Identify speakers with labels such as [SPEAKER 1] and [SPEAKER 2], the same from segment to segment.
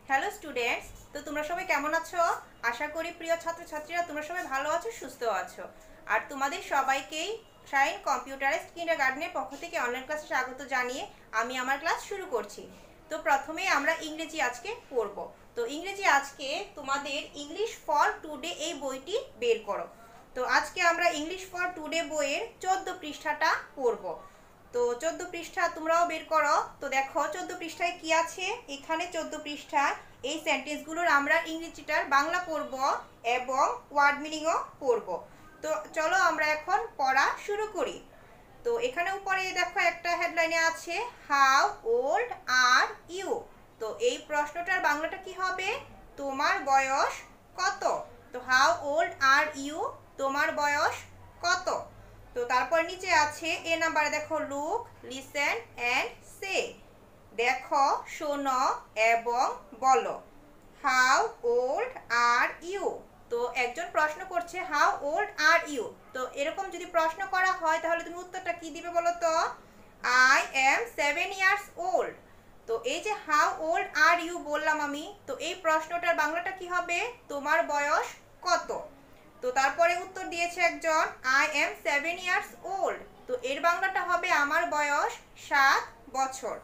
[SPEAKER 1] Hello students, তো তোমরা সবাই কেমন আছো? আশা করি প্রিয় ছাত্রছাত্রীরা তোমরা সবাই ভালো আছো, সুস্থ আছো। আর তোমাদের সবাইকেই শাইন কম্পিউটারাইজড কিন্ডারগার্টেনের পক্ষ থেকে অনলাইন ক্লাসে স্বাগত জানিয়ে আমি আমার ক্লাস শুরু করছি। তো প্রথমেই আমরা ইংরেজি আজকে পড়ব। তো ইংরেজি আজকে তোমাদের ইংলিশ ফর টুডে এই বইটি বের করো। তো আজকে আমরা ইংলিশ ফর টুডে বইয়ের 14 পৃষ্ঠাটা পড়ব। তো 14 পৃষ্ঠা তোমরাও বের করো। তো দেখো 14 পৃষ্ঠায় কি আছে। এখানে 14 পৃষ্ঠায় এই সেন্টেন্সগুলোর আমরা ইংরেজিটার বাংলা পড়ব এবং ওয়ার্ড মিনিংও পড়ব। তো চলো আমরা এখন পড়া শুরু করি। তো এখানে উপরে দেখো একটা হেডলাইনে আছে হাউ ওল্ড আর ইউ। তো এই প্রশ্নটার বাংলাটা কি হবে? তোমার বয়স কত? তো হাউ ওল্ড আর ইউ, তোমার বয়স কত? তো তারপর নিচে আছে এ নাম্বারে দেখো লুক, লিসেন অ্যান্ড সে। দেখো, শোনো এবং বলো। How old are you. তো একজন প্রশ্ন করছে হাউ ওল্ড আর ইউ। তো এরকম যদি প্রশ্ন করা হয় তাহলে তুমি উত্তরটা কি দিবে বলো তো? I am 7 years old. তো এই যে হাউ ওল্ড আর ইউ বললাম আমি, তো এই প্রশ্নটার বাংলাটা কি হবে? তোমার বয়স কত? তো তারপরে উত্তর দিয়েছে একজন আই এম 7 ইয়ার্স ওল্ড। তো এর বাংলাটা হবে আমার বয়স 7 বছর।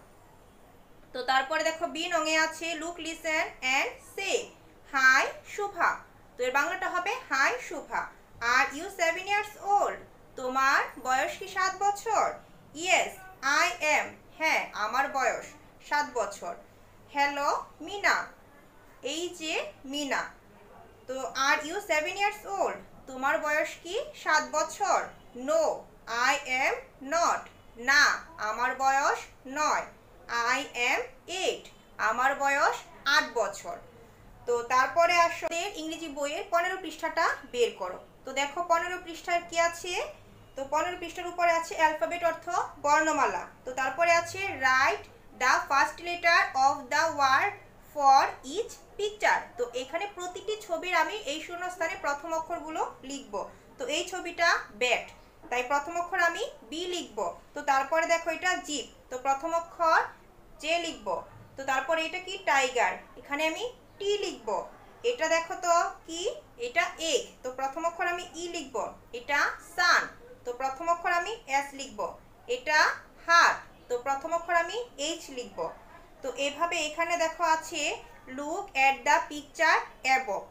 [SPEAKER 1] তো তারপরে দেখো বি নঙে আছে look, listen and say. Hi Shubha. তো এর বাংলাটা হবে hi Shubha. Are you 7 years old? তোমার বয়স কি 7 বছর? Yes I am. হ্যাঁ, আমার বয়স 7 বছর। হ্যালো মিনা। এই যে মিনা। তো আর ইউ 7 ইয়ার্স ওল্ড? তোমার বয়স কি 7 বছর? No I am not. না, আমার বয়স 9। I am 8। আমার বয়স 8 বছর। তো তারপরে আসলে ইংরেজি বইয়ের 15 পৃষ্ঠাটা বের করো। তো দেখো 15 পৃষ্ঠার কি আছে। তো 15 পৃষ্ঠার উপরে আছে অ্যালফাবেট অর্থ বর্ণমালা। তো তারপরে আছে write the first letter of the word for each picture. তো এখানে প্রতিটি ছবির আমি এই শূন্যস্থানে প্রথম অক্ষরগুলো লিখব। তো এই ছবিটা ব্যাট, তাই প্রথম অক্ষর আমি বি লিখব। তো তারপরে দেখো এটা জিপ, তো প্রথম অক্ষর জে লিখব। তো তারপরে এটা কি টাইগার, এখানে আমি টি লিখব। এটা দেখো তো কি, এটা এগ, তো প্রথম অক্ষর আমি ই লিখব। এটা সান, তো প্রথম অক্ষর আমি এস লিখব। এটা হার্ট, তো প্রথম অক্ষর আমি এইচ লিখব। তো এভাবে এখানে দেখো আছে look at the picture above,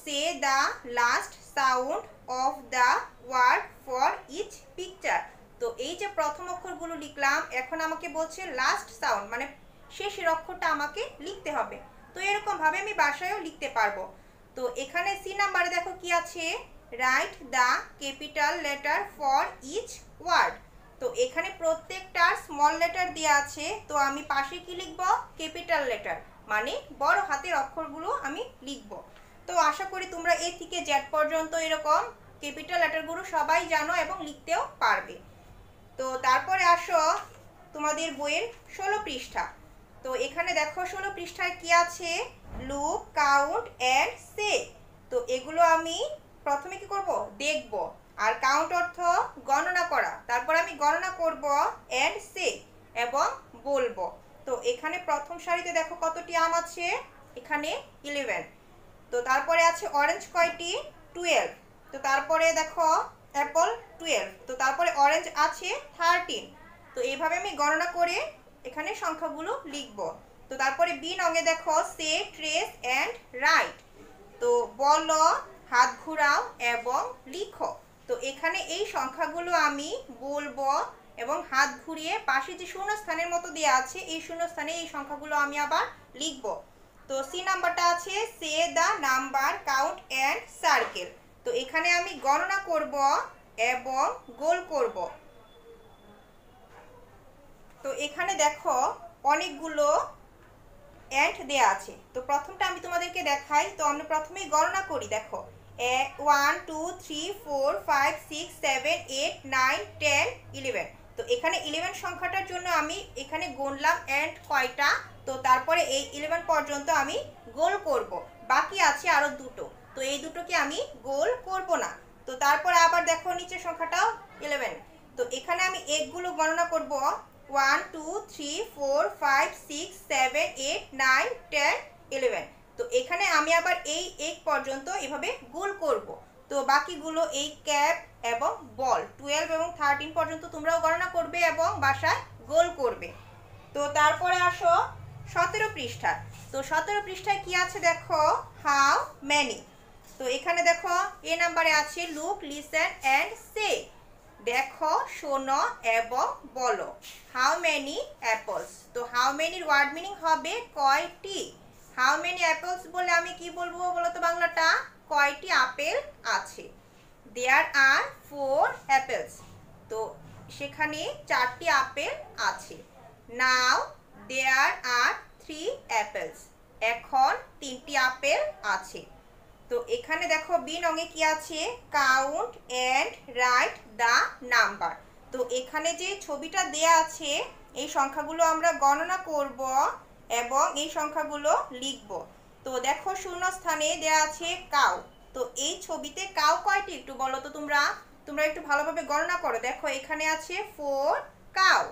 [SPEAKER 1] say the last sound of the word for each picture. তো এই যে প্রথম অক্ষরগুলো লিখলাম, এখন আমাকে বলছে লাস্ট সাউন্ড মানে শেষের অক্ষরটা আমাকে লিখতে হবে। তো এরকম ভাবে আমি বাসায়ও লিখতে পারবো। তো এখানে সি নাম্বারে দেখো কি আছে write the capital letter for each word. তো এখানে প্রত্যেকটার স্মল লেটার দেওয়া আছে, তো আমি পাশে কি লিখব? ক্যাপিটাল লেটার মানে বড় হাতের অক্ষরগুলো আমি লিখব। তো আশা করি তোমরা এ থেকে জেড পর্যন্ত এরকম ক্যাপিটাল লেটারগুলো সবাই জানো এবং লিখতেও পারবে। তো তারপরে আসো তোমাদের বইয়ের 16 পৃষ্ঠা। তো এখানে দেখো 16 পৃষ্ঠায় কি আছে লুক, কাউন্ট অ্যান্ড সে। তো এগুলো আমি প্রথমে কি করব? দেখব। আর কাউন্ট অর্থ গণনা করা, তারপর আমি গণনা করব অ্যান্ড সে এবং বলবো। তো এখানে প্রথম সারিতে দেখো কতটি আম আছে, এখানে 11। তো তারপরে আছে অরেঞ্জ কয়টি? 12। তো তারপরে দেখো অ্যাপল 12। তো তারপরে অরেঞ্জ আছে 13। তো এইভাবে আমি গণনা করে এখানে সংখ্যাগুলো লিখব। তো তারপরে বি নঙে দেখো সে, ট্রেস অ্যান্ড রাইট। তো বলো, হাত ঘুরাও এবং লিখো। তো এখানে এই সংখ্যাগুলো আমি বলবো এবং হাত ঘুরিয়ে পাশে যে শূন্যস্থানের মতো দেওয়া আছে এই শূন্যস্থানে এই সংখ্যাগুলো আমি আবার লিখব। তো সি নাম্বারটা আছে সে the number, count and circle. তো এখানে আমি গণনা করব এবং গোল করব। তো এখানে দেখো অনেকগুলো অ্যান্ড দেয়া আছে। তো প্রথমটা আমি তোমাদেরকে দেখাই। তো আমরা প্রথমেই গণনা করি। দেখো 1 2 3 4 5 6 7 8 9 10 11। তো এখানে 11 সংখ্যাটার জন্য আমি এখানে গুনলাম অ্যান্ড কয়টা। তো তারপরে এই 11 পর্যন্ত আমি গোল করব। বাকি আছে আরো দুটো, তো এই দুটোকে আমি গোল করব না। তো তারপরে আবার দেখো নিচের সংখ্যাটাও 11। তো এখানে আমি এগুলো গণনা করব 1 2 3 4 5 6 7 8 9 10 11। তো এখানে আমি আবার এই 1 পর্যন্ত এভাবে গোল করব। তো বাকিগুলো এই ক্যাপ এবং বল 12 এবং 13 পর্যন্ত তোমরাও গণনা করবে এবং বাসায় গোল করবে। তো তারপরে আসো 17 পৃষ্ঠা। তো 17 পৃষ্ঠায় কি আছে দেখো, হাউ মেনি। তো এখানে দেখো এ নাম্বারে আছে লুক, লিসেন অ্যান্ড সে। দেখো, শোনো এবং বলো। How many apples. তো হাউ মেনির ওয়ার্ড মিনিং হবে কয়টি। হাউ মেনি অ্যাপলস বলে আমি কি বলবো বলো তো বাংলাটা, কয়টি আপেল আছে। দেয়ার আর 4 অ্যাপেলস। তো সেখানে 4টি আপেল আছে। নাও দেয়ার আর 3 অ্যাপেলস। এখন 3টি আপেল আছে। তো এখানে দেখো বি নঙে কি আছে, count and write the number. তো এখানে যে ছবিটা দেয়া আছে এই সংখ্যাগুলো আমরা গণনা করব এবং এই সংখ্যাগুলো লিখব। তো দেখো শূন্য স্থানে দেয়া আছে কাউ। তো এই ছবিতে কাউ কয়টি একটু বলো তো তোমরা একটু ভালোভাবে গণনা করো। দেখো এখানে আছে 4 কাউ।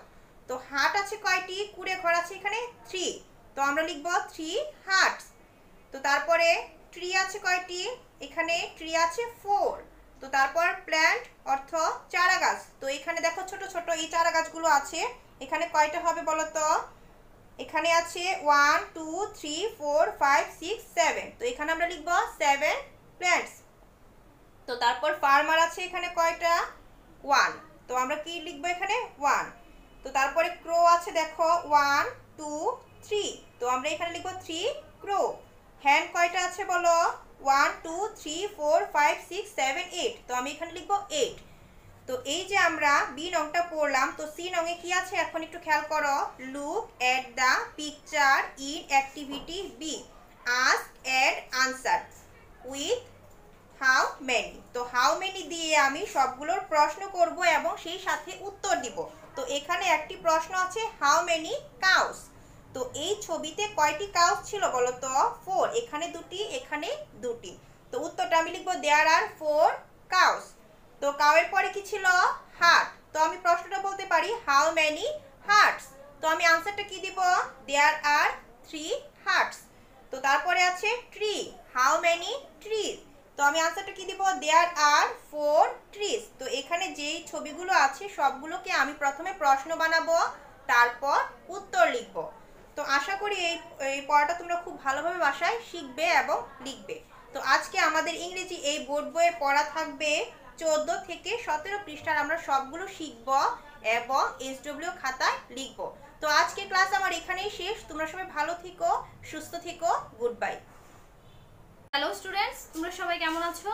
[SPEAKER 1] তো হাট আছে কয়টি, কুড়ে ঘর আছে এখানে 3। তো আমরা লিখব 3 হাটস। তো তারপরে ট্রি আছে কয়টি, এখানে ট্রি আছে 4। তো তারপর প্ল্যান্ট অর্থ চারা গাছ। তো এখানে দেখো ছোট ছোট এই চারা গাছগুলো আছে। এখানে কয়টা হবে বলো তো, এখানে আছে 1 2 3 4 5 6 7। তো এখানে আমরা লিখব 7 প্ল্যান্টস। তো তারপর ফার্মার আছে এখানে কয়টা, 1। তো আমরা কি লিখবো এখানে 1। তো তারপরে ক্রো আছে দেখো 1 2 3। তো আমরা এখানে লিখবো 3 ক্রো। হ্যান কয়টা আছে বলো, 1 2 3 4 5 6 7 8। তো আমি এখানে লিখবো 8। তো এই যে আমরা বি নংটা পড়লাম। তো সি নংয়ে কি আছে এখন একটু খেয়াল করো, look at the picture in activity B, ask and answer with how many. তো হাউ মেনি দিয়ে আমি সবগুলোর প্রশ্ন করব এবং সেই সাথে উত্তর দিব। তো এখানে একটি প্রশ্ন আছে হাউ মেনি কাউস। তো এই ছবিতে কয়টি কাউস ছিল বলো তো, 4। এখানে 2টি, এখানে 2টি। তো উত্তরটা আমি লিখবো দেয়ার আর 4 কাউস। তো কাউয়ের পরে কি ছিল, হার্ট। তো আমি প্রশ্নটা বলতে পারি হাউ মেনি হার্টস। তো আমি আনসারটা কি দিব, দেয়ার আর 3 হার্টস। তো তারপরে আছে ট্রি, হাউ মেনি ট্রিজ। তো আমি আনসারটা কি দিব, দেয়ার আর 4 ট্রিজ। তো এখানে যেই ছবিগুলো আছে সবগুলোকে আমি প্রথমে প্রশ্ন বানাবো, তারপর উত্তর লিখব। তো আশা করি এই পড়াটা তোমরা খুব ভালোভাবে বাসায় শিখবে এবং লিখবে। তো আজকে আমাদের ইংরেজি এই বোর্ড বইয়ের পড়া থাকবে 14 থেকে 17 পৃষ্ঠার। আমরা সবগুলো শিখব এবং SW খাতায় লিখব। তো আজকে ক্লাস আমার এখানেই শেষ। তোমরা সবাই ভালো থেকো, সুস্থ থেকো। Good bye.
[SPEAKER 2] হ্যালো স্টুডেন্টস, তোমরা সবাই কেমন আছো?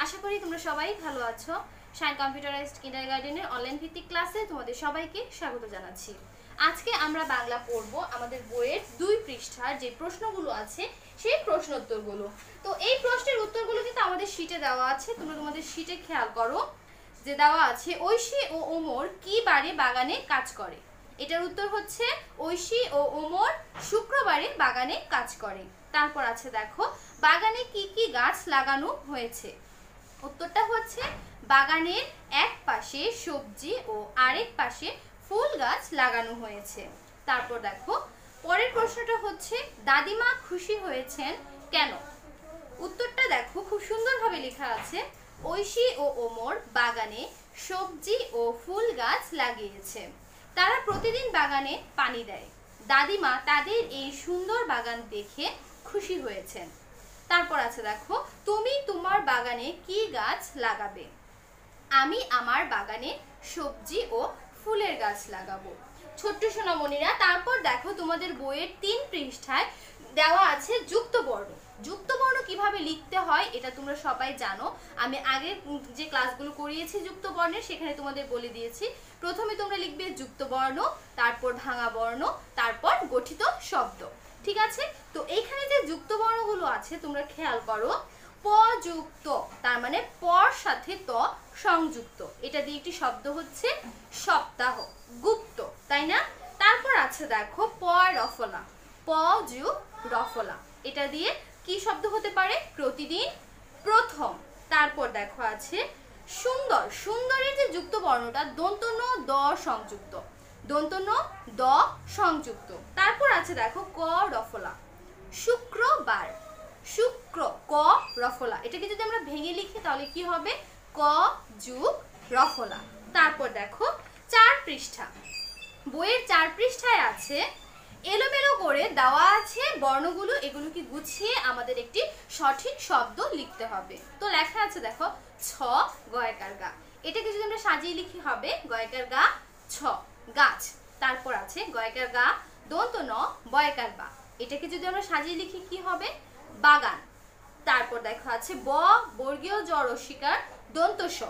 [SPEAKER 2] আশা করি তোমরা সবাই ভালো আছো। শাইন কম্পিউটারাইজড কিন্ডারগার্টেনের অনলাইন ভিত্তিক ক্লাসে তোমাদের সবাইকে স্বাগত জানাচ্ছি। আজকে আমরা বাংলা পড়ব আমাদের বইয়ের 2 পৃষ্ঠার যে প্রশ্নগুলো আছে সেই প্রশ্ন উত্তরগুলো। তো এই প্রশ্নের উত্তরগুলো কিন্তু আমাদের শীটে দেওয়া আছে। তোমরা তোমাদের শীটে খেয়াল করো যে দেওয়া আছে ঐশী ও ওমর কি বারে বাগানে কাজ করে। এটার উত্তর হচ্ছে ঐশী ও ওমর শুক্রবারে বাগানে কাজ করে। তারপর আছে দেখো বাগানে কি কি গাছ লাগানো হয়েছে। উত্তরটা হচ্ছে বাগানের এক পাশে সবজি ও আরেক পাশে ফুল গাছ লাগানো হয়েছে। তারপর দেখো পরের প্রশ্নটা হচ্ছে দাদিমা খুশি হয়েছেন কেন। উত্তরটা দেখো খুব সুন্দরভাবে লেখা আছে ঐশী ও ওমর বাগানে সবজি ও ফুল গাছ লাগিয়েছে। তারা প্রতিদিন বাগানে পানি দেয়। দাদিমা তাদের এই সুন্দর বাগান দেখে খুশি হয়েছেন। তারপর আছে দেখো তুমি তোমার বাগানে কি গাছ লাগাবে। আমি আমার বাগানে সবজি ও ফুলের গাছ লাগাবো। ছোট্ট সোনামণিরা, তারপর দেখো তোমাদের বইয়ের 3 পৃষ্ঠায় দেওয়া আছে যুক্ত বর্ণ। যুক্ত বর্ণ কিভাবে লিখতে হয় এটা তোমরা সবাই জানো। আমি আগে যে ক্লাসগুলো করিয়েছি যুক্ত বর্ণের সেখানে তোমাদের বলে দিয়েছি। প্রথমে তোমরা লিখবে যুক্ত বর্ণ, তারপর ভাঙা বর্ণ, তারপর গঠিত শব্দ। ঠিক আছে? তো এইখানে যে যুক্ত বর্ণগুলো আছে তোমরা খেয়াল করো। প যুক্ত তার মানে পর সাথে ত সংযুক্ত। এটা দিয়ে একটি শব্দ হচ্ছে সপ্তাহ, গুপ্ত, তাই না? তারপর আছে দেখো প রফলা, প যুগ রফলা। এটা দিয়ে কি শব্দ হতে পারে? প্রতিদিন, প্রথম। তারপর দেখো আছে সুন্দর। সুন্দরের যে যুক্ত বর্ণটা দন্ত ন দ সংযুক্ত, দন্ত ন দ সংযুক্ত। তারপর আছে দেখো ক রফলা, ক শুক্রবার। শুক্র, ক রফলা, এটাকে যদি আমরা ভেঙে লিখি তাহলে কি হবে? ক যোগ রফলা। তারপর দেখো 4 পৃষ্ঠা, বইয়ের 4 পৃষ্ঠায় আছে এলোমেলো করে দেওয়া আছে বর্ণগুলো, এগুলোকে গুছিয়ে আমাদের একটি সঠিক শব্দ লিখতে হবে। তো লেখা আছে দেখো ছ গয়কার গা, এটাকে যদি আমরা সাজিয়ে লিখি হবে গয়কার গা ছ গাছ। তারপর আছে গয়কার গা দন্ত ন বয়কার বা, এটাকে যদি আমরা সাজিয়ে লিখি কি হবে? বাগান। তারপর দেখো আছে ব বর্গীয় জ রস্যিকার দন্ত স,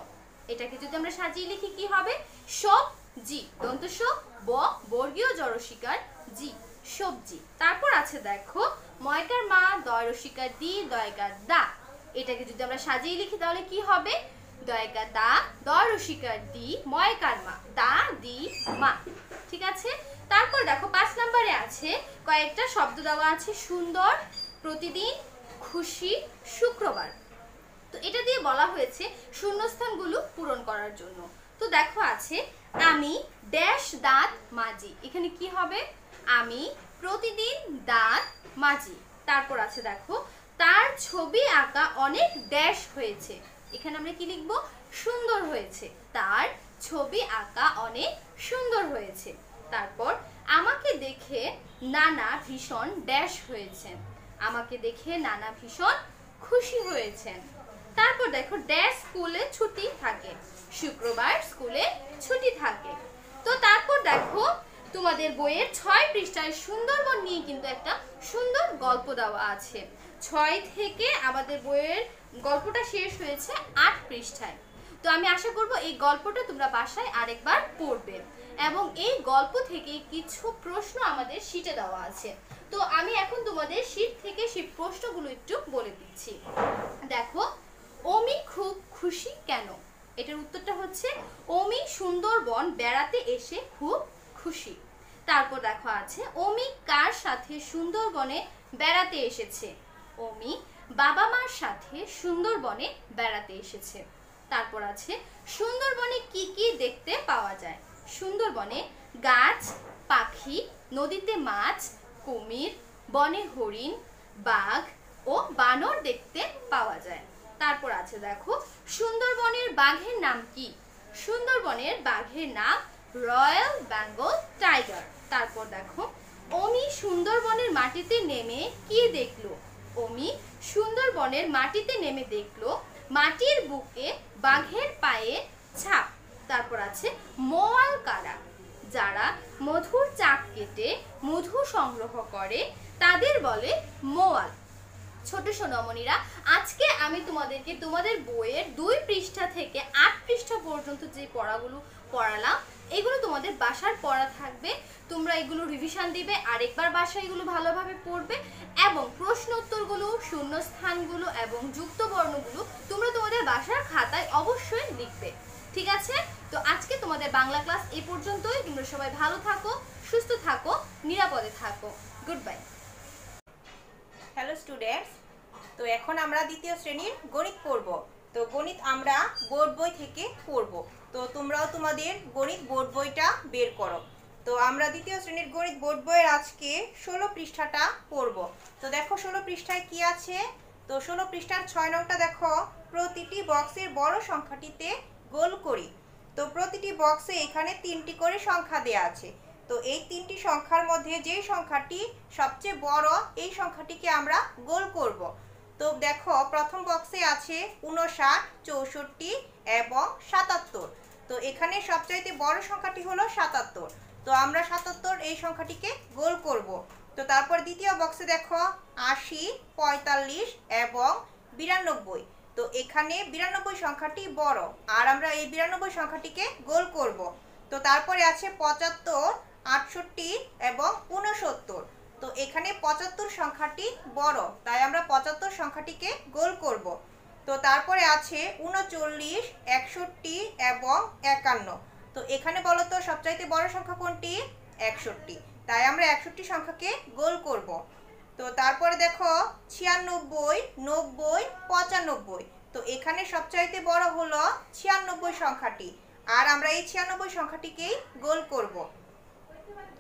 [SPEAKER 2] এটাকে যদি আমরা সাজিয়ে লিখি কি হবে? সবজি, দন্ত স ব বর্গীয় জ রস্যিকার জি সবজি। তারপর আছে দেখো ময়কার মা দয় রস্যিকার দি দয়কার দা, এটাকে যদি আমরা সাজিয়ে লিখি তাহলে কি হবে? দয়কার দা দয় রস্যিকার দি ময়কার মা দা দি মা। ঠিক আছে। তারপর দেখো 5 নম্বরে আছে কয়েকটা শব্দ দেওয়া আছে সুন্দর, প্রতিদিন, খুশি, শুক্রবার। তো এটা দিয়ে বলা হয়েছে শূন্যস্থানগুলো পূরণ করার জন্য। তো দেখো আছে আমি ড্যাশ দাঁত মাজি, এখানে কি হবে? আমি প্রতিদিন দাঁত মাজি। তারপর আছে দেখো তার ছবি আঁকা অনেক ড্যাশ হয়েছে, এখানে আমরা কি লিখবো? সুন্দর হয়েছে। তার ছবি আঁকা অনেক সুন্দর হয়েছে। তারপর আমাকে দেখে নানা ভীষণ ড্যাশ হয়েছেন, আমাকে দেখে নানা ভীষণ খুশি হয়েছেন। তারপর দেখো ড্যাশ স্কুলে ছুটি থাকে, শুক্রবার স্কুলে ছুটি থাকে। তো তারপর দেখো তোমাদের বইয়ের 6 পৃষ্ঠায় সুন্দরবন নিয়ে কিন্তু একটা সুন্দর গল্প দেওয়া আছে। 6 থেকে আমাদের বইয়ের গল্পটা শেষ হয়েছে 8 পৃষ্ঠায়। তো আমি আশা করব এই গল্পটা তোমরা বাসায় আরেকবার পড়বে, এবং এই গল্প থেকে কিছু প্রশ্ন আমাদের শীটে দেওয়া আছে। তো আমি এখন তোমাদের শীট থেকে সেই প্রশ্নগুলো একটু বলে দিচ্ছি। দেখো অমি খুব খুশি কেন? এটার উত্তরটা হচ্ছে অমি সুন্দরবন বেড়াতে এসে খুব খুশি। তারপর দেখো আছে অমি কার সাথে সুন্দরবনে বেড়াতে এসেছে? অমি বাবা মার সাথে সুন্দরবনে বেড়াতে এসেছে। তারপর আছে সুন্দরবনে কি কি দেখতে পাওয়া যায়? সুন্দরবনে গাছ, পাখি, নদীতে মাছ, কুমির, বনে হরিণ, বাঘ ও বানর দেখতে পাওয়া যায়। তারপর আছে দেখো সুন্দরবনের বাঘের নাম কি? সুন্দরবনের বাঘের নাম রয়্যাল বেঙ্গল টাইগার। তারপর দেখো অমি সুন্দরবনের মাটিতে নেমে কি দেখলো? অমি সুন্দরবনের মাটিতে নেমে দেখলো মাটির বুকে বাঘের পায়ে ছাপ। তারপর আছে মোয়াল কারা? যারা মধুর চাক কেটে মধু সংগ্রহ করে তাদের বলে মোয়াল। ছোট সোনামণিরা, আজকে আমি তোমাদেরকে তোমাদের বইয়ের 2 পৃষ্ঠা থেকে 8 পৃষ্ঠা পর্যন্ত যে পড়াগুলো পড়ালাম, এগুলো তোমাদের বাসার পড়া থাকবে। তোমরা এগুলো রিভিশন দিবে, আরেকবার বাসায় এগুলো ভালোভাবে পড়বে, এবং প্রশ্ন উত্তরগুলো, শূন্যস্থানগুলো এবং যুক্ত বর্ণগুলো তোমরা তোমাদের বাসার খাতায় অবশ্যই লিখবে। ঠিক আছে? তো আজকে তোমাদের বাংলা ক্লাস এই পর্যন্তই। তোমরা সবাই ভালো থাকো, সুস্থ থাকো, নিরাপদে থাকো। Good bye.
[SPEAKER 1] হ্যালো স্টুডেন্টস, তো এখন আমরা দ্বিতীয় শ্রেণীর গণিত পড়ব। তো গণিত আমরা বোর্ড বই থেকে পড়ব। তো তোমরাও তোমাদের গণিত বোর্ড বইটা বের করো। তো আমরা দ্বিতীয় শ্রেণীর গণিত বোর্ড বইয়ের আজকে 16 পৃষ্ঠাটা পড়ব। তো দেখো 16 পৃষ্ঠায় কি আছে। তো 16 পৃষ্ঠার 6 নংটা দেখো, প্রতিটি বক্সের বড় সংখ্যাটিতে গোল করি। তো প্রতিটি বক্সে এখানে 3টি করে সংখ্যা দেয়া আছে। তো এই 3টি সংখ্যার মধ্যে যে সংখ্যাটি সবচেয়ে বড়, এই সংখ্যাটিকে আমরা গোল করব। তো দেখো প্রথম বক্সে আছে 59, 64 এবং 77। তো এখানে সবচাইতে বড় সংখ্যাটি হলো 77। তো আমরা 77 এই সংখ্যাটিকে গোল করব। তো তারপর দ্বিতীয় বক্সে দেখো 80, 45 এবং 92। তো এখানে 92 সংখ্যাটি বড়, আর আমরা এই 92 সংখ্যাটিকে গোল করব। তো তারপরে আছে 75, 68 এবং 69। তো এখানে 75 সংখ্যাটি বড়, তাই আমরা 75 সংখ্যাটিকে গোল করব। তো তারপরে আছে 39, 61 এবং 51। তো এখানে বলো তো সবচাইতে বড় সংখ্যা কোনটি? 61, তাই আমরা 61 সংখ্যাকে গোল করব। তো তারপরে দেখো 96, 90, 95। তো এখানে সবচাইতে বড় হলো 96 সংখ্যাটি, আর আমরা এই 96 সংখ্যাটিকেই গোল করব।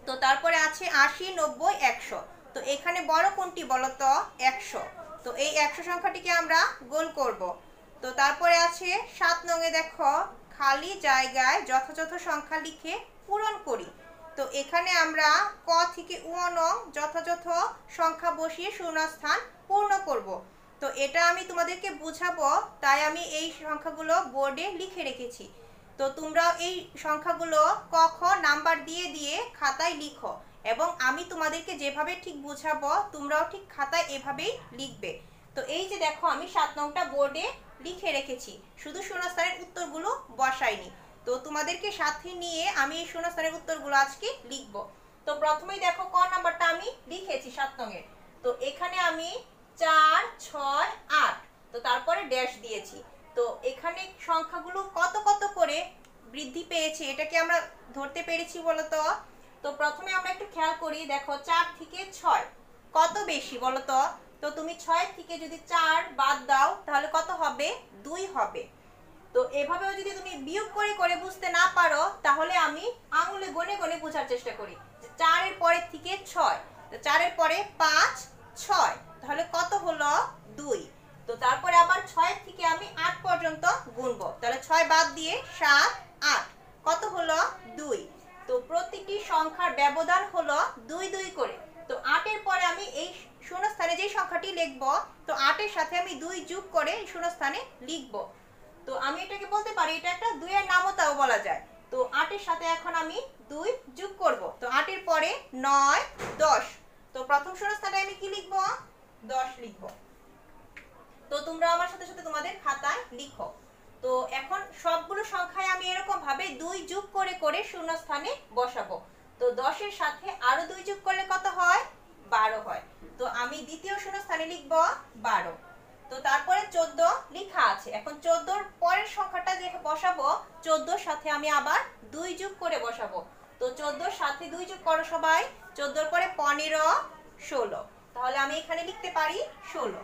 [SPEAKER 1] তো তারপরে আছে 80, 90, 100। তো তো এখানে বড় কোনটি বলো তো? 100। তো এই 100 সংখ্যাটিকে আমরা গোল করব। তো তারপরে আছে 7 নঙে দেখো, খালি জায়গায় যথাযথ সংখ্যা লিখে পূরণ করি। তো এখানে আমরা ক থেকে নং যথাযথ সংখ্যা বসিয়ে শূন্যস্থান পূর্ণ করব। তো এটা আমি তোমাদেরকে বুঝাবো, তাই আমি এই সংখ্যাগুলো বোর্ডে লিখে রেখেছি। তো তোমরা এই সংখ্যাগুলো ক খ নাম্বার দিয়ে দিয়ে খাতায় লিখো, এবং আমি তোমাদেরকে যেভাবে ঠিক বুঝাবো তোমরাও ঠিক খাতায় এভাবেই লিখবে। তো এই যে দেখো, আমি 7 নংটা বোর্ডে লিখে রেখেছি, শুধু শূন্যস্থানের উত্তরগুলো বসাইনি। তো তোমাদেরকে সাথে নিয়ে আমি এই শূন্যস্থানের উত্তরগুলো আজকে লিখব। তো প্রথমেই দেখো ক নাম্বারটা আমি লিখেছি 7 নংয়ের। তো এখানে আমি 4, 6, 8, তো তারপরে ড্যাশ দিয়েছি। তো এখানে সংখ্যাগুলো কত কত করে বৃদ্ধি পেয়েছে এটাকে আমরা ধরতে পেরেছি বলো তো? তো প্রথমে আমরা একটু খেয়াল করি, দেখো 4 থেকে 6 কত বেশি বলো তো? তো তুমি 6 থেকে যদি 4 বাদ দাও তাহলে কত হবে? 2 হবে। তো এভাবেও যদি তুমি বিয়োগ করে করে বুঝতে না পারো তাহলে আমি আঙুলে গনে গনে বোঝার চেষ্টা করি যে 4 এর পরে থেকে 6, তো 4 এর পরে 5, 6, তাহলে কত হলো? 2। তো তারপরে আবার 6 থেকে আমি 8 পর্যন্ত গুনবো, তাহলে 6 বাদ দিয়ে 7, 8, কত হলো? 2। তো প্রতিটি সংখ্যার ব্যবধান হলো 2 2 করে। তো 8 এর পরে আমি এই শূন্যস্থানে যে সংখ্যাটি লিখব, তো 8 এর সাথে আমি 2 যোগ করে এই শূন্যস্থানে লিখব। তো আমি এটাকে বলতে পারি এটা একটা 2 এর নামতাও বলা যায়। তো 8 এর সাথে এখন আমি 2 যোগ করব। তো 8 এর পরে 9, 10। তো প্রথম শূন্যস্থানে আমি কি লিখব? 10 লিখব। তো তোমরা আমার সাথে সাথে তোমাদের খাতায় লিখো। তো এখন সবগুলো সংখ্যায় আমি এরকম ভাবে 2 যোগ করে করে শূন্যস্থানে বসাবো। তো 10 এর সাথে আরো 2 যোগ করলে কত হয়? 12 হয়। তো আমি দ্বিতীয় শূন্যস্থানে লিখব 12। তো তারপরে 14 লেখা আছে। এখন 14 এর পরের সংখ্যাটা যে বসাবো, 14 এর সাথে আমি আবার 2 যোগ করে বসাবো। তো 14 এর সাথে 2 যোগ করো সবাই। 14 এর পরে 15, 16, তাহলে আমি এখানে লিখতে পারি 16।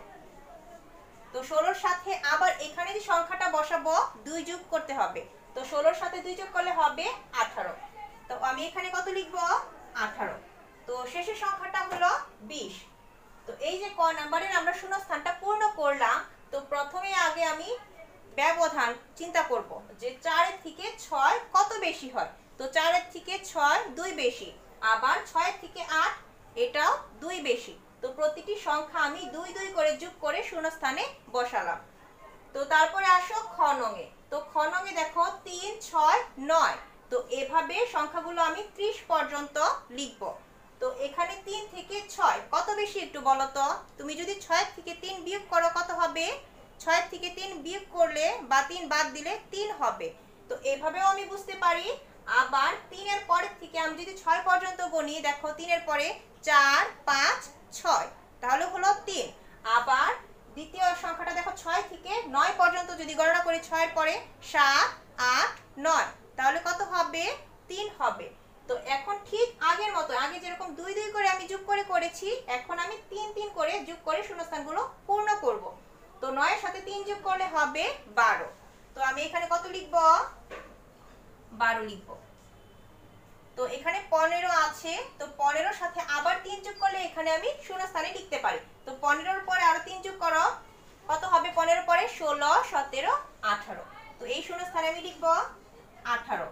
[SPEAKER 1] তো 16 এর সাথে আবার এখানে যে সংখ্যাটা বসাবো 2 যোগ করতে হবে। তো 16 এর সাথে 2 যোগ করলে হবে 18। তো আমি এখানে কত লিখব? 18। তো শেষের সংখ্যাটা হলো 20। তো এই যে ক নাম্বারের আমরা শূন্যস্থানটা পূর্ণ করলাম, তো প্রথমে আগে আমি ব্যবধান চিন্তা করব যে 4 এর থেকে 6 কত বেশি হয়। তো 4 এর থেকে 6 2 বেশি, আবার 6 এর থেকে 8 এটাও 2 বেশি। তো প্রতিটি সংখ্যা আমি 2 2 করে যোগ করে শূন্যস্থানে বসালাম। তো তারপরে আসো খ নঙে। তো খ নঙে দেখো 3, 6, 9। তো এভাবে সংখ্যাগুলো আমি 30 পর্যন্ত লিখব। তো এখানে 3 থেকে 6 কত বেশি একটু বলো তো? তুমি যদি 6 থেকে 3 বিয়োগ করো কত হবে? 6 থেকে 3 বিয়োগ করলে বা 3 বাদ দিলে 3 হবে। তো এভাবেও আমি বুঝতে পারি। আবার 3 এর পরে থেকে আমি যদি 6 পর্যন্ত গণি, দেখো 3 এর পরে 4, 5, 6, তাহলে হলো 3। আবার দ্বিতীয় সংখ্যাটা দেখো 6 থেকে 9 পর্যন্ত যদি গণনা করি, 6 এর পরে 7, 8, 9, তাহলে কত হবে? 3 হবে। তো এখন ঠিক আগের মতো, আগে যেরকম 2 2 করে আমি যোগ করে করেছি, এখন আমি 3 3 করে যোগ করে শূন্যস্থানগুলো পূর্ণ করব। তো 9 এর সাথে 3 যোগ করলে হবে 12। তো আমি এখানে কত লিখব? 12 লিখব। তো এখানে 15 আছে। তো 15 এর সাথে আবার 3 যোগ করলে এখানে আমি শূন্যস্থানে লিখতে পারি। তো 15 এর পরে আরো 3 যোগ করো, কত হবে? 15 এর পরে 16, 17, 18। তো এই শূন্যস্থানে আমি লিখব 18।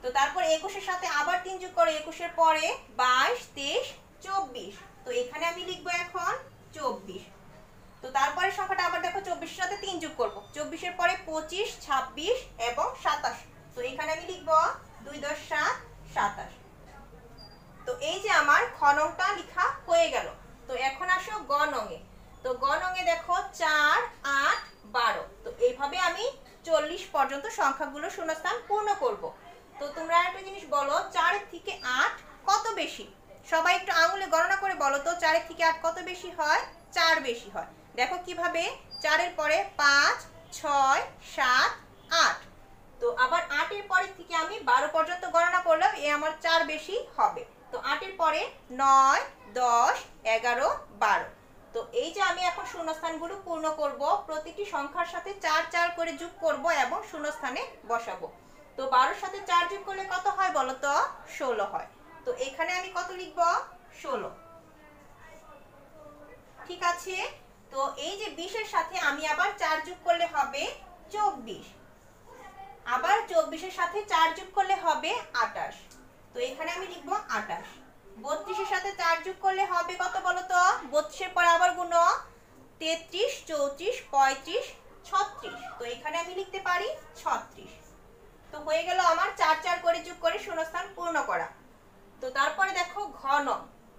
[SPEAKER 1] তো তারপর 21 এর সাথে আবার 3 যোগ করো, 21 এর পরে 22, 23, 24। তো এখানে আমি লিখব এখন 24। তো তারপরে সংখ্যাটা আবার দেখো 24 এর সাথে 3 যোগ করব। 24 এর পরে 25, 26 এবং 27। তো এখানে আমি লিখব 2 10 7, 27। তো এই যে আমার খ নংটা লেখা হয়ে গেল। তো এখন আসো গ নঙে। তো গ নঙে দেখো 4, 8, 12। তো এইভাবে আমি 40 পর্যন্ত সংখ্যাগুলো শূন্যস্থান পূর্ণ করব। তো তোমরা একটা জিনিস বলো, 4 এর থেকে 8 কত বেশি? সবাই একটু আঙুলে গণনা করে বলো তো, 4 এর থেকে 8 কত বেশি হয়? 4 বেশি হয়। দেখো কিভাবে, 4 এর পরে 5, 6, 7, 8। তো আবার 8 এর পরে থেকে আমি 12 পর্যন্ত গণনা করলাম, এ আমার 4 বেশি হবে। তো 8 এর পরে 9, 10, 11, 12। তো এই যে আমি এখন শূন্যস্থানগুলো পূর্ণ করব, প্রতিটি সংখ্যার সাথে 4 4 করে যোগ করব এবং শূন্যস্থানে বসাবো। তো 12 এর সাথে 4 যোগ করলে কত হয় বলো তো? 16 হয়। তো এখানে আমি কত লিখব? 16। ঠিক আছে। তো এই যে 20 এর সাথে আমি আবার 4 যোগ করলে হবে 24, আবার 24 এর সাথে 4 যোগ করলে হবে 28। তো এখানে আমি লিখব 28। 32 এর সাথে 4 যোগ করলে হবে কত বলো তো? 32 এর পর আবার গুণ 33, 34, 35, 36। তো এখানে আমি লিখতে পারি 36। তো হয়ে গেল আমার 4 4 করে যোগ করে শূন্যস্থান পূর্ণ করা। তো তারপরে দেখো ঘন।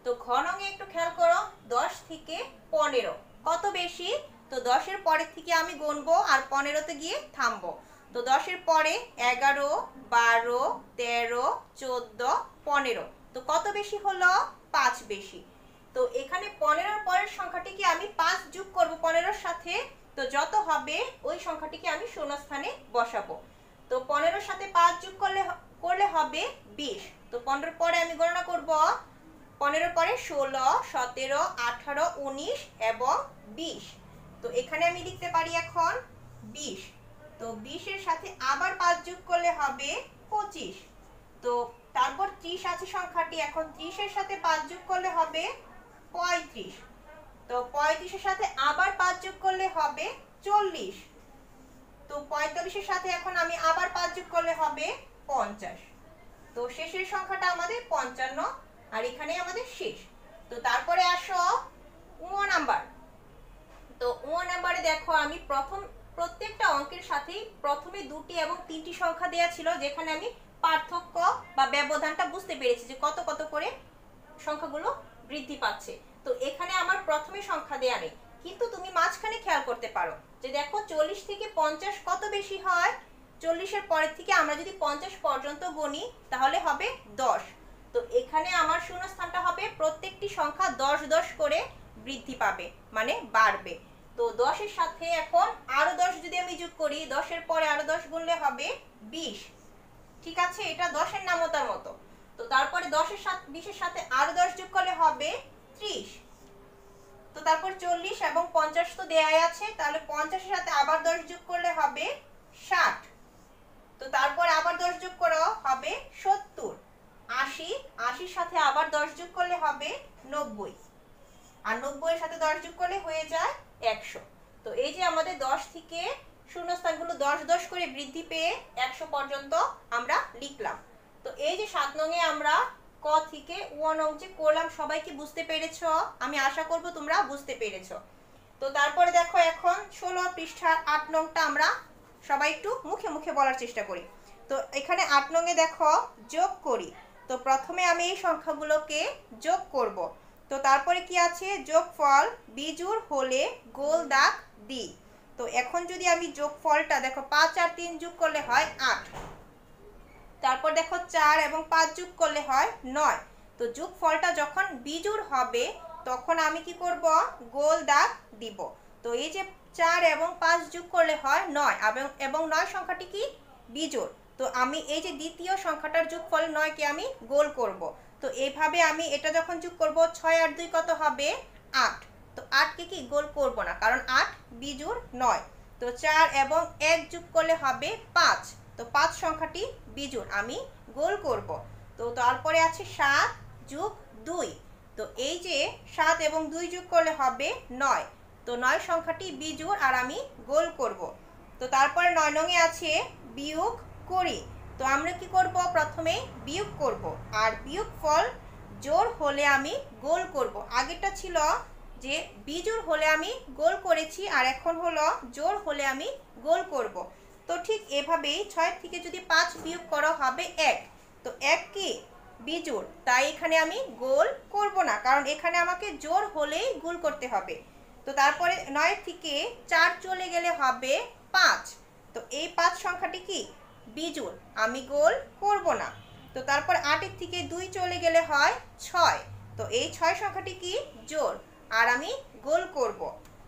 [SPEAKER 1] তো ঘনঙে একটু খেয়াল করো, 10 থেকে 15 কত বেশি? তো 10 এর পরের থেকে আমি গুনবো আর 15 তে গিয়ে থামবো। তো 10 এর পরে 11, 12, 13, 14, 15। তো কত বেশি হলো? 5 বেশি। তো এখানে 15 এর পরের সংখ্যাটিকে আমি 5 যোগ করব 15 এর সাথে। তো যত হবে ওই সংখ্যাটিকে আমি শূন্যস্থানে বসাবো। তো 15 এর সাথে 5 যোগ করলে হবে 20। তো 15 এর পরে আমি গণনা করব, 15 এর পরে 16, 17, 18, 19 এবং 20। তো এখানে আমি লিখতে পারি এখন 20। তো 20 এর সাথে আবার 5 যোগ করলে হবে 25। তো তারপর 30 আছে সংখ্যাটি, এখন 30 এর সাথে 5 যোগ করলে হবে 35। তো 35 এর সাথে আবার 5 যোগ করলে হবে 40। তো 45 এর সাথে এখন আমি আবার 5 যোগ করলে হবে 50। তো শেষের সংখ্যাটা আমাদের 55, আর এখানে আমাদের শেষ। তো তারপরে আসো 9 নাম্বার। তো 9 নাম্বারে দেখো আমি প্রত্যেকটা অঙ্কের সাথেই প্রথমে 2টি এবং 3টি সংখ্যা দেয়া ছিল, যেখানে আমি পার্থক্য বা ব্যবধানটা বুঝতে পেরেছি যে কত কত করে সংখ্যাগুলো বৃদ্ধি পাচ্ছে। তো এখানে আমার প্রথমে সংখ্যা দেয়া নেই, কিন্তু তুমি মাঝখানে খেয়াল করতে পারো যে দেখো 40 থেকে 50 কত বেশি হয়? 40 এর পরের থেকে আমরা যদি 50 পর্যন্ত গুনি তাহলে হবে 10। তো এখানে আমার শূন্যস্থানটা হবে প্রত্যেকটি সংখ্যা 10 10 করে বৃদ্ধি পাবে, মানে বাড়বে। তো 10 এর সাথে এখন আরো 10 যদি আমি যোগ করি, 10 এর পরে আরো 10 গুনলে হবে 20। ঠিক আছে, এটা 10 এর নামতার মতো। তো তারপরে 10 এর সাথে 20 এর সাথে আরো 10 যোগ করলে হবে 30। তো তারপর 40 এবং 50 তো দেয়াই আছে, তাহলে 50 এর সাথে আবার 10 যোগ করলে হবে 60। তো তারপর আবার 10 যোগ করো হবে 70। 80, 80 এর সাথে আবার 10 যোগ করলে হবে 90, আর 90 এর সাথে 10 যোগ করলে হয়ে যায় 100। তো এই যে আমাদের 10 থেকে শূন্যস্থানগুলো 10 10 করে বৃদ্ধি পেয়ে 100 পর্যন্ত আমরা লিখলাম। তো এই যে 7 নং এ আমরা ক থেকে 1 নং যে করলাম, সবাই কি বুঝতে পেরেছো? আমি আশা করব তোমরা বুঝতে পেরেছো। তো তারপরে দেখো এখন 16 পৃষ্ঠার 8 নংটা আমরা সবাই একটু মুখে মুখে বলার চেষ্টা করি। তো এখানে 8 নং এ দেখো যোগ করি। তো প্রথমে আমি এই সংখ্যাগুলোকে যোগ করব। তো তারপরে কি আছে? যোগফল বিজোড় হলে গোল দাগ দিই। তো এখন যদি আমি যোগফলটা দেখো 5 আর 3 যোগ করলে হয় 8। তারপর দেখো 4 এবং 5 যোগ করলে হয় 9। তো যোগফলটা যখন বিজোড় হবে তখন আমি কি করব? গোল দাগ দিব। তো এই যে 4 এবং 5 যোগ করলে হয় 9, এবং 9 সংখ্যাটি কি? বিজোড়। তো আমি এই যে দ্বিতীয় সংখ্যাটার যোগফল 9 কে আমি গোল করব। তো এইভাবে আমি এটা যখন যোগ করব, 6 আর 2 কত হবে? 8। তো 8 কে কি গোল করব না, কারণ 8 বিজোড় নয়। তো 4 এবং 1 যোগ করলে হবে 5। তো 5 সংখ্যাটি বিজোড়, আমি গোল করব। তো তারপরে আছে 7 যোগ 2। তো এই যে 7 এবং 2 যোগ করলে হবে 9। তো 9 সংখ্যাটি বিজোড় আর আমি গোল করব। তো তারপরে 9 নং এ আছে বিয়োগ করি। তো আমরা কি করব? প্রথমে বিয়োগ করব, আর বিয়োগফল জোড় হলে আমি গোল করব। আগেরটা ছিল যে বিজোড় হলে আমি গোল করেছি, আর এখন হলো জোড় হলে আমি গোল করব। তো ঠিক এভাবেই 6 থেকে যদি 5 বিয়োগ করা হবে 1। তো 1 কি? বিজোড়, তাই এখানে আমি গোল করব না, কারণ এখানে আমাকে জোড় হলেই গোল করতে হবে। তো তারপরে 9 থেকে 4 চলে গেলে হবে 5। তো এই 5 সংখ্যাটি কি? বিজোড়, আমি গোল করব না। তো তারপর 8 এর থেকে 2 চলে গেলে হয় 6। তো এই 6 সংখ্যাটি কি? জোড়, আর আমি গোল করব।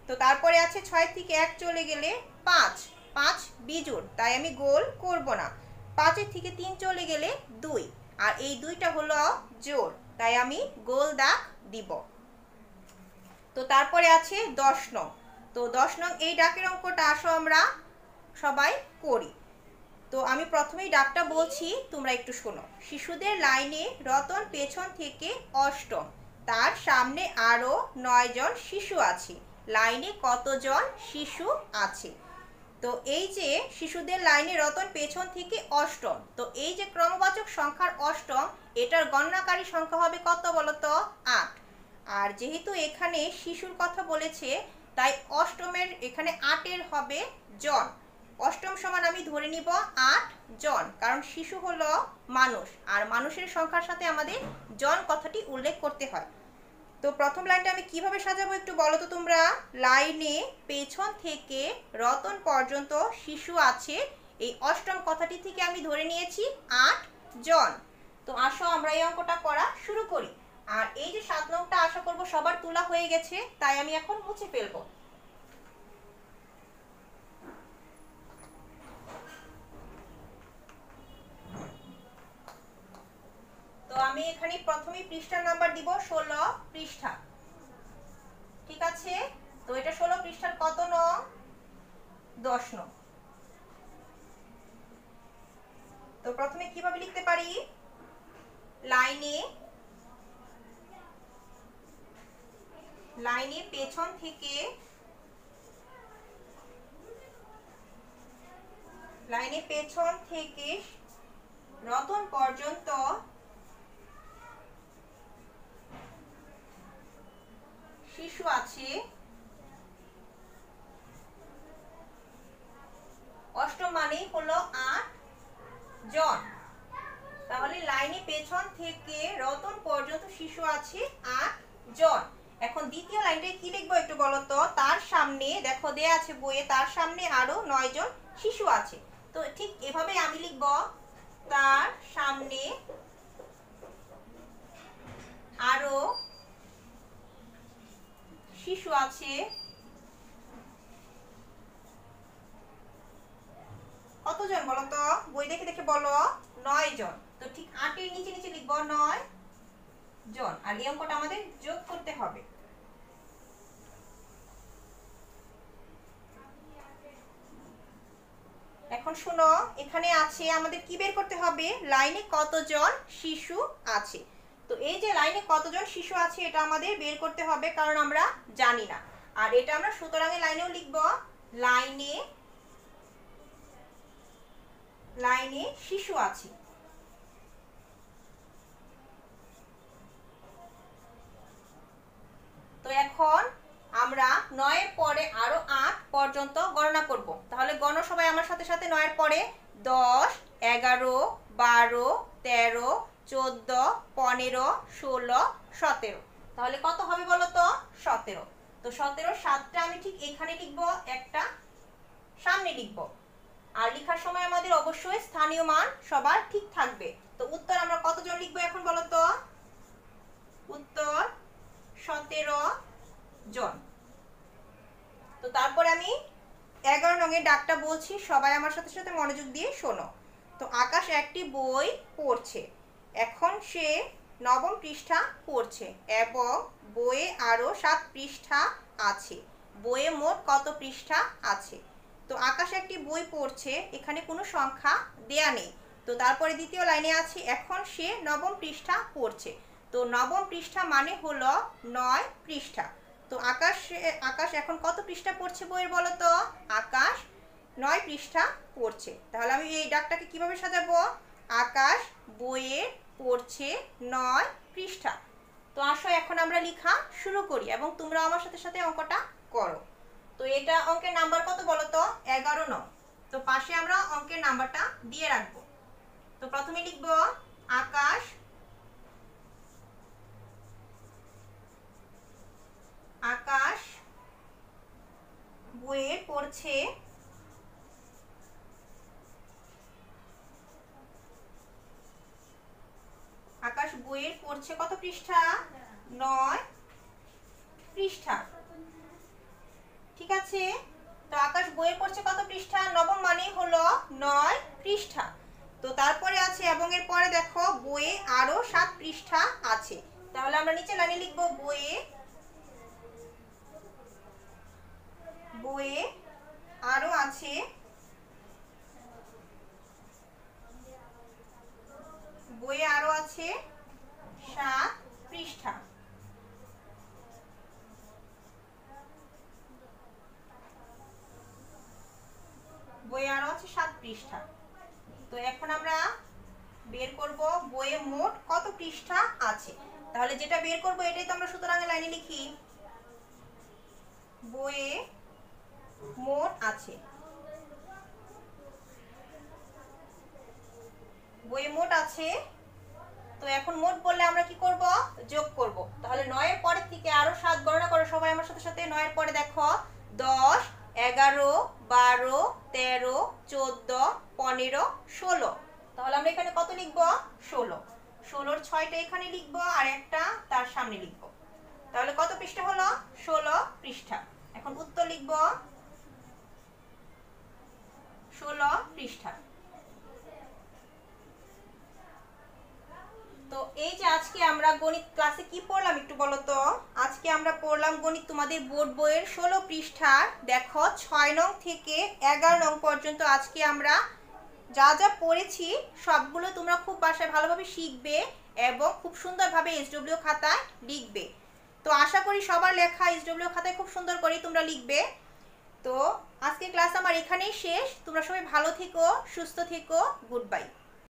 [SPEAKER 1] তো তারপরে আছে 6 থেকে 1 চলে গেলে 5। 5 বিজোড়, তাই আমি গোল করব না। 5 এর থেকে 3 চলে গেলে 2, আর এই 2টা হলো জোড়, তাই আমি গোল দাগ দিব। তো তারপরে আছে 10 নং। তো 10 নং এই ডাকের অঙ্কটা আসো আমরা সবাই করি। তো আমি প্রথমেই ডাকটা বলছি, তোমরা একটু শোনো। শিশুদের লাইনে রতন পেছন থেকে অষ্টম, তার সামনে আরো 9 জন শিশু আছে। লাইনে কতজন শিশু আছে? তো এই যে শিশুদের লাইনে রতন পেছন থেকে অষ্টম, তো এই যে ক্রমবাচক সংখ্যার অষ্টম, এটার গণনাকারী সংখ্যা হবে কত বলতো? 8। আর যেহেতু এখানে শিশুর কথা বলেছে, তাই অষ্টমের এখানে 8-এর হবে জন। অষ্টম সমান আমি ধরে নিব 8 জন, কারণ শিশু হলো মানুষ, আর মানুষের সংখ্যার সাথে আমাদের জন কথাটি উল্লেখ করতে হয়। তো প্রথম লাইনটা আমি কিভাবে সাজাবো একটু বলো তো তোমরা। লাইনে পেছন থেকে রতন পর্যন্ত শিশু আছে, এই অষ্টম কথাটি থেকে আমি ধরে নিয়েছি 8 জন। তো আসো আমরা এই অঙ্কটা করা শুরু করি। আর এই যে 7 নংটা আশা করব সবার তোলা হয়ে গেছে, তাই আমি এখন মুছে ফেলবো। তো আমি এখানে প্রথমে পৃষ্ঠার নাম্বার দিব 16 পৃষ্ঠা। ঠিক আছে, তো এটা 16 পৃষ্ঠার কত নং? 10 নং। তো প্রথমে কিভাবে লিখতে পারি? লাইনে পেছন থেকে রতন পর্যন্ত শিশু আছে। অষ্টম মানেই হলো 8 জন। তাহলে লাইনে পেছন থেকে রতন পর্যন্ত শিশু আছে 8 জন। এখন দ্বিতীয় লাইনটায় কি লিখবো একটু বলো তো। তার সামনে দেখো দেয়া আছে বইয়ে, তার সামনে আরো 9 জন শিশু আছে। তো ঠিক এভাবে আমি লিখব, তার সামনে আরো শিশু আছে। কতজন বলো তো? বই দেখে দেখে বলো। 9 জন। তো ঠিক 8-এর নিচে নিচে লিখবো 9 জন, আর এই অঙ্কটা আমাদের যোগ করতে হবে। এখন শোনো, এখানে আছে আমাদের কি বের করতে হবে? লাইনে কতজন শিশু আছে। তো এই যে লাইনে কতজন শিশু আছে এটা আমাদের বের করতে হবে, কারণ আমরা জানি না। আর এটা আমরা সুতরাংয়ের লাইনেও লিখবো, লাইনে শিশু আছে। তো এখন আমরা 9-এর পরে আরো 8 পর্যন্ত গণনা করব। তাহলে গণ সবাই আমার সাথে সাথে। 9-এর পরে 10, 11, 12, 13, 14, 15, 16, 17। তাহলে কত হবে বলো তো? 17। তো 17 7টা আমি ঠিক এখানে লিখবো, একটা সামনে লিখবো। আর লেখার সময় আমাদের অবশ্যই স্থানীয় মান সবার ঠিক থাকবে। তো উত্তর আমরা কতজন লিখবো এখন বলো তো? উত্তর 17 জন। তো তারপরে আমি 11 নংয়ের ডাকটা বলছি, সবাই আমার সাথে সাথে মনোযোগ দিয়ে শোনো। তো আকাশ একটি বই পড়ছে। এখন সে 9ম পৃষ্ঠা পড়ছে এবং বইয়ে আরো 7 পৃষ্ঠা আছে। বইয়ে মোট কত পৃষ্ঠা আছে? তো আকাশ একটি বই পড়ছে, এখানে কোনো সংখ্যা দেয়া নেই। তো তারপরে দ্বিতীয় লাইনে আছে, এখন সে 9ম পৃষ্ঠা পড়ছে। তো 9ম পৃষ্ঠা মানে হলো 9 পৃষ্ঠা। তো আকাশ এখন কত পৃষ্ঠা পড়ছে বইয়ের বলো তো? আকাশ 9 পৃষ্ঠা পড়ছে। তাহলে আমি এই ডাকটাকে কিভাবে সাজাবো? আকাশ বইয়ে পড়ছে 9 পৃষ্ঠা। তো আসো এখন আমরা লেখা শুরু করি এবং তোমরা আমার সাথে সাথে অঙ্কটা করো। তো এটা অঙ্কের নাম্বার কত বলো তো? 11 নং। তো পাশে আমরা অঙ্কের নাম্বারটা দিয়ে রাখবো। তো প্রথমে লিখবো আকাশ বইয়ে পড়ছে কত পৃষ্ঠা? 9 পৃষ্ঠা। ঠিক আছে, তো আকাশ বইয়ে পড়ছে কত পৃষ্ঠা? 9ম মানেই হলো 9 পৃষ্ঠা। তো তারপরে আছে এবং এর পরে দেখো বইয়ে আরো 7 পৃষ্ঠা আছে। তাহলে আমরা নিচে লাইনে লিখবো বইয়ে আরো আছে 7 পৃষ্ঠা। পৃষ্ঠা। তো এখন আমরা বের করব বইয়ে মোট কত পৃষ্ঠা আছে। তাহলে যেটা বের করব এটাই তো আমরা সুতরাং লাইনে লিখি, বইয়ে মোট আছে, বইয়ে মোট আছে। তো এখন মোট বললে আমরা কি করব, যোগ করব। তাহলে 9 এর পরে থেকে আরো 7 গণনা করো সবাই আমার সাথে সাথে। 9 এর পরে দেখো 10, 11, 12, 13, 14, 15, 16। তাহলে আমরা এখানে কত লিখব, 16। 16-র 6টা এখানে লিখব আর একটা তার সামনে লিখব। তাহলে কত পৃষ্ঠা হলো, 16 পৃষ্ঠা। এখন উত্তর লিখব 16 পৃষ্ঠা। তো এই যে আজকে আমরা গণিত ক্লাসে কি পড়লাম একটু বলো তো। আজকে আমরা পড়লাম গণিত তোমাদের বোর্ড বইয়ের 16 পৃষ্ঠার দেখো 6 নং থেকে 11 নং পর্যন্ত। আজকে আমরা যা যা পড়েছি সবগুলো তোমরা খুব বাসায় ভালোভাবে শিখবে এবং খুব সুন্দরভাবে এসডব্লিউ খাতায় লিখবে। তো আশা করি সবার লেখা এসডব্লিউ খাতায় খুব সুন্দর করে তোমরা লিখবে। তো আজকে ক্লাস আমার এখানেই শেষ। তোমরা সবাই ভালো থেকো, সুস্থ থেকো, গুড বাই।